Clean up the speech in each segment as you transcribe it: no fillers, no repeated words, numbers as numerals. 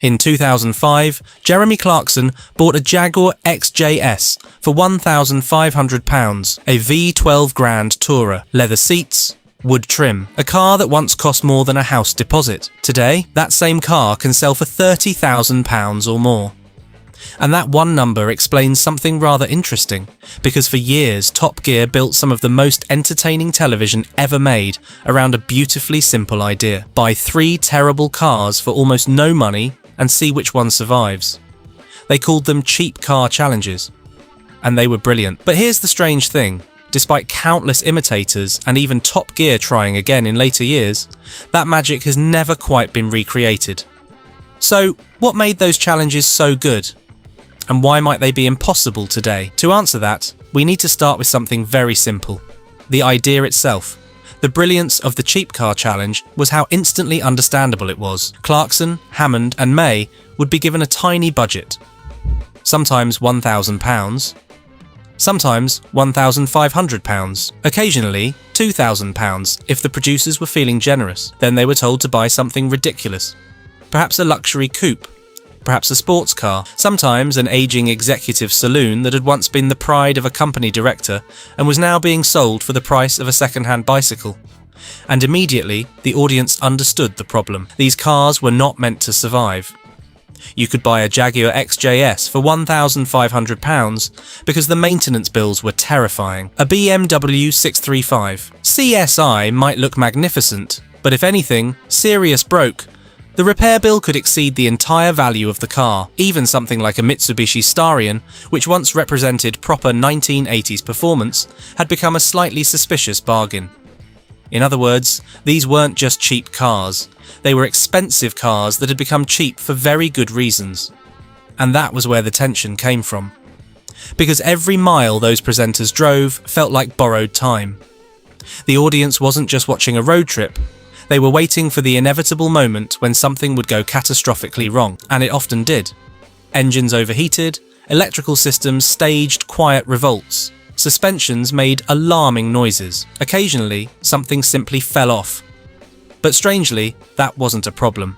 In 2005, Jeremy Clarkson bought a Jaguar XJS for £1,500, a V12 Grand Tourer, leather seats, wood trim, a car that once cost more than a house deposit. Today, that same car can sell for £30,000 or more. And that one number explains something rather interesting, because for years Top Gear built some of the most entertaining television ever made around a beautifully simple idea. Buy 3 terrible cars for almost no money and see which one survives. They called them cheap car challenges, and they were brilliant. But here's the strange thing. Despite countless imitators and even Top Gear trying again in later years, that magic has never quite been recreated. So, what made those challenges so good? And why might they be impossible today? To answer that, we need to start with something very simple. The idea itself. The brilliance of the cheap car challenge was how instantly understandable it was. Clarkson, Hammond and May would be given a tiny budget. Sometimes £1,000, sometimes £1,500, occasionally £2,000 if the producers were feeling generous. Then they were told to buy something ridiculous. Perhaps a luxury coupe, perhaps a sports car, sometimes an aging executive saloon that had once been the pride of a company director and was now being sold for the price of a second-hand bicycle. And immediately, the audience understood the problem. These cars were not meant to survive. You could buy a Jaguar XJS for £1,500 because the maintenance bills were terrifying. A BMW 635 CSI might look magnificent, but if anything, serious broke. The repair bill could exceed the entire value of the car. Even something like a Mitsubishi Starion, which once represented proper 1980s performance, had become a slightly suspicious bargain. In other words, these weren't just cheap cars. They were expensive cars that had become cheap for very good reasons. And that was where the tension came from. Because every mile those presenters drove felt like borrowed time. The audience wasn't just watching a road trip. They were waiting for the inevitable moment when something would go catastrophically wrong, and it often did. Engines overheated, electrical systems staged quiet revolts, suspensions made alarming noises. Occasionally, something simply fell off. But strangely, that wasn't a problem.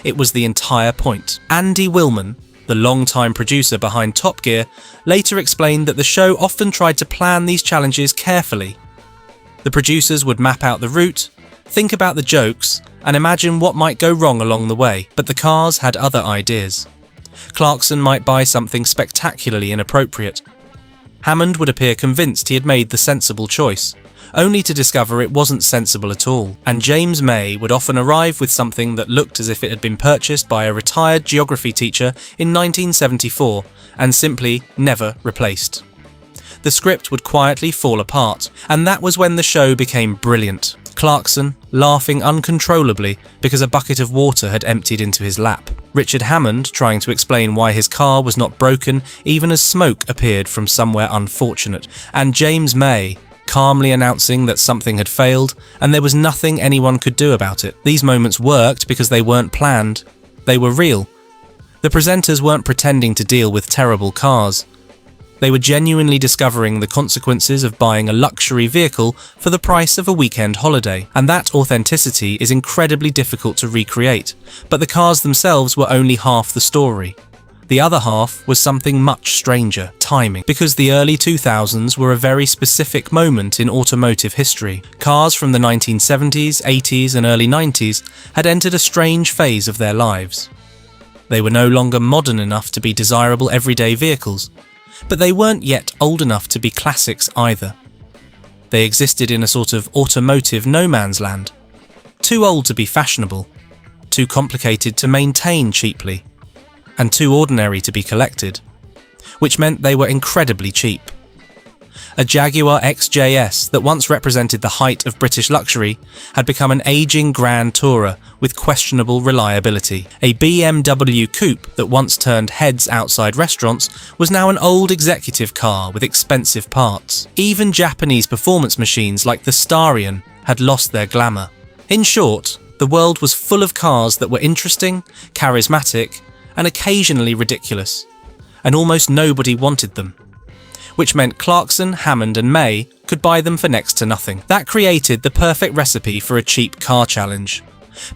It was the entire point. Andy Willman, the longtime producer behind Top Gear, later explained that the show often tried to plan these challenges carefully. The producers would map out the route, think about the jokes, and imagine what might go wrong along the way, but the cars had other ideas. Clarkson might buy something spectacularly inappropriate. Hammond would appear convinced he had made the sensible choice, only to discover it wasn't sensible at all, and James May would often arrive with something that looked as if it had been purchased by a retired geography teacher in 1974 and simply never replaced. The script would quietly fall apart, and that was when the show became brilliant. Clarkson laughing uncontrollably because a bucket of water had emptied into his lap. Richard Hammond trying to explain why his car was not broken even as smoke appeared from somewhere unfortunate. And James May calmly announcing that something had failed and there was nothing anyone could do about it. These moments worked because they weren't planned. They were real. The presenters weren't pretending to deal with terrible cars. They were genuinely discovering the consequences of buying a luxury vehicle for the price of a weekend holiday. And that authenticity is incredibly difficult to recreate. But the cars themselves were only half the story. The other half was something much stranger, timing. Because the early 2000s were a very specific moment in automotive history. Cars from the 1970s, 80s and early 90s had entered a strange phase of their lives. They were no longer modern enough to be desirable everyday vehicles. But they weren't yet old enough to be classics either. They existed in a sort of automotive no man's land. Too old to be fashionable, too complicated to maintain cheaply, and too ordinary to be collected, which meant they were incredibly cheap. A Jaguar XJS that once represented the height of British luxury had become an aging Grand Tourer with questionable reliability. A BMW coupe that once turned heads outside restaurants was now an old executive car with expensive parts. Even Japanese performance machines like the Starion had lost their glamour. In short, the world was full of cars that were interesting, charismatic, and occasionally ridiculous, and almost nobody wanted them. Which meant Clarkson, Hammond and May could buy them for next to nothing. That created the perfect recipe for a cheap car challenge.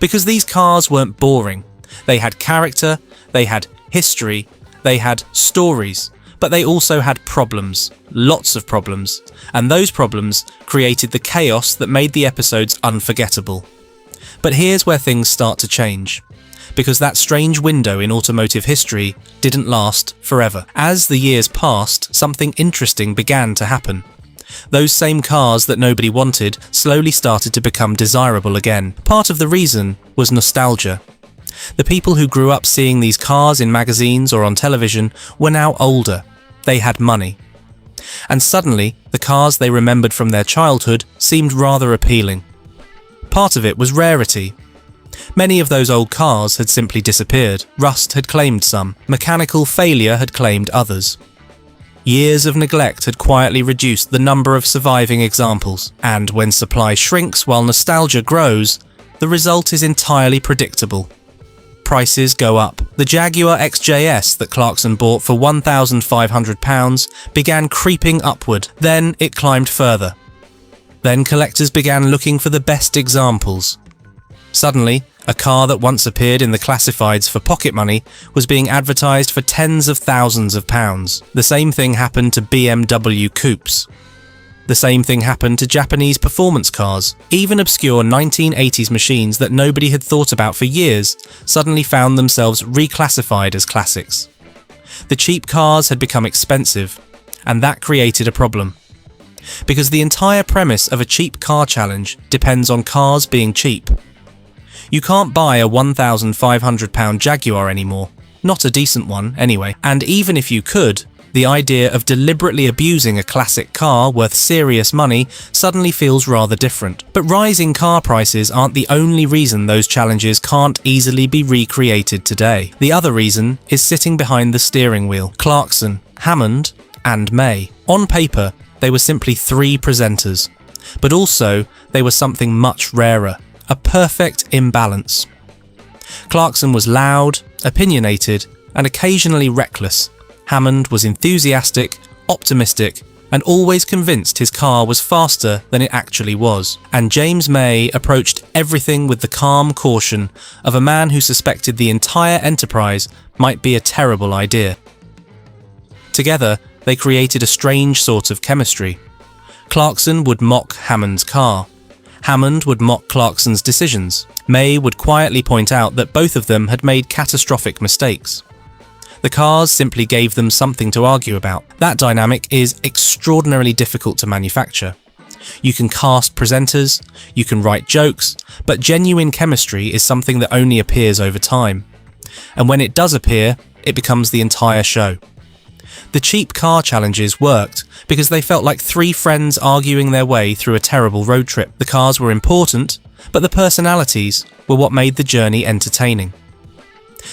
Because these cars weren't boring, They had character, they had history, they had stories, but they also had problems, lots of problems, and those problems created the chaos that made the episodes unforgettable. But here's where things start to change, because that strange window in automotive history didn't last forever. As the years passed, something interesting began to happen. Those same cars that nobody wanted slowly started to become desirable again. Part of the reason was nostalgia. The people who grew up seeing these cars in magazines or on television were now older. They had money. And suddenly, the cars they remembered from their childhood seemed rather appealing. Part of it was rarity. Many of those old cars had simply disappeared. Rust had claimed some. Mechanical failure had claimed others. Years of neglect had quietly reduced the number of surviving examples. And when supply shrinks while nostalgia grows, the result is entirely predictable. Prices go up. The Jaguar XJS that Clarkson bought for £1,500 began creeping upward. Then it climbed further. Then collectors began looking for the best examples. Suddenly, a car that once appeared in the classifieds for pocket money was being advertised for tens of thousands of pounds. The same thing happened to BMW coupes. The same thing happened to Japanese performance cars. Even obscure 1980s machines that nobody had thought about for years suddenly found themselves reclassified as classics. The cheap cars had become expensive, and that created a problem. Because the entire premise of a cheap car challenge depends on cars being cheap. You can't buy a £1,500 Jaguar anymore, not a decent one anyway, and even if you could, the idea of deliberately abusing a classic car worth serious money suddenly feels rather different. But rising car prices aren't the only reason those challenges can't easily be recreated today. The other reason is sitting behind the steering wheel. Clarkson, Hammond, and May. On paper, they were simply three presenters, but also they were something much rarer. A perfect imbalance. Clarkson was loud, opinionated, and occasionally reckless. Hammond was enthusiastic, optimistic, and always convinced his car was faster than it actually was. And James May approached everything with the calm caution of a man who suspected the entire enterprise might be a terrible idea. Together, they created a strange sort of chemistry. Clarkson would mock Hammond's car. Hammond would mock Clarkson's decisions. May would quietly point out that both of them had made catastrophic mistakes. The cars simply gave them something to argue about. That dynamic is extraordinarily difficult to manufacture. You can cast presenters, you can write jokes, but genuine chemistry is something that only appears over time. And when it does appear, it becomes the entire show. The cheap car challenges worked because they felt like three friends arguing their way through a terrible road trip. The cars were important, but the personalities were what made the journey entertaining.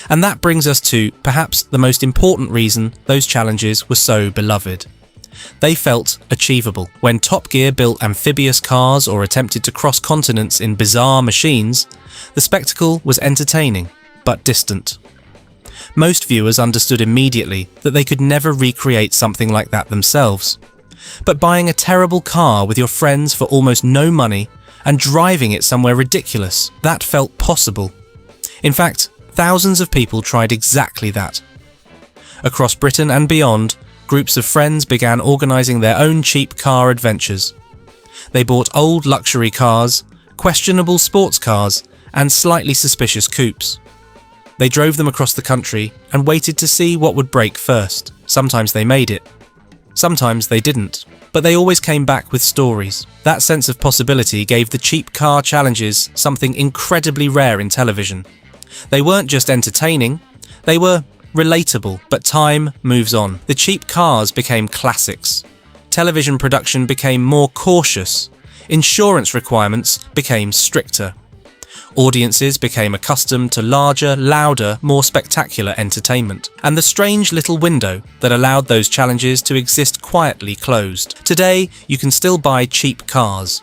And that brings us to, perhaps, the most important reason those challenges were so beloved. They felt achievable. When Top Gear built amphibious cars or attempted to cross continents in bizarre machines, the spectacle was entertaining, but distant. Most viewers understood immediately that they could never recreate something like that themselves. But buying a terrible car with your friends for almost no money and driving it somewhere ridiculous, that felt possible. In fact, thousands of people tried exactly that. Across Britain and beyond, groups of friends began organising their own cheap car adventures. They bought old luxury cars, questionable sports cars, and slightly suspicious coupes. They drove them across the country and waited to see what would break first. Sometimes they made it. Sometimes they didn't. But they always came back with stories. That sense of possibility gave the cheap car challenges something incredibly rare in television. They weren't just entertaining, they were relatable. But time moves on. The cheap cars became classics. Television production became more cautious. Insurance requirements became stricter. Audiences became accustomed to larger, louder, more spectacular entertainment. And the strange little window that allowed those challenges to exist quietly closed. Today, you can still buy cheap cars,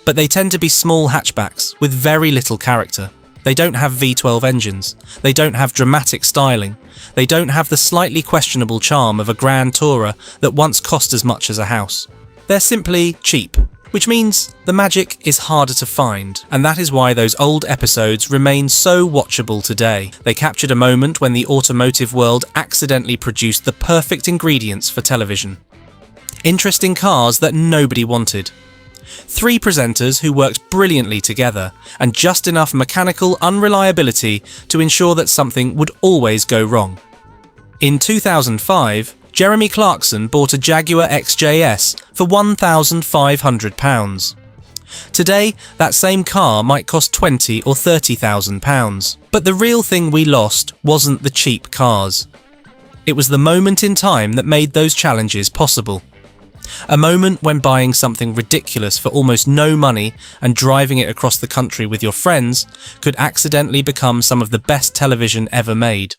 but they tend to be small hatchbacks with very little character. They don't have V12 engines. They don't have dramatic styling. They don't have the slightly questionable charm of a Grand Tourer that once cost as much as a house. They're simply cheap. Which means the magic is harder to find, and that is why those old episodes remain so watchable today. They captured a moment when the automotive world accidentally produced the perfect ingredients for television. Interesting cars that nobody wanted. 3 presenters who worked brilliantly together, and just enough mechanical unreliability to ensure that something would always go wrong. In 2005, Jeremy Clarkson bought a Jaguar XJS for £1,500. Today, that same car might cost £20,000 or £30,000. But the real thing we lost wasn't the cheap cars. It was the moment in time that made those challenges possible. A moment when buying something ridiculous for almost no money and driving it across the country with your friends could accidentally become some of the best television ever made.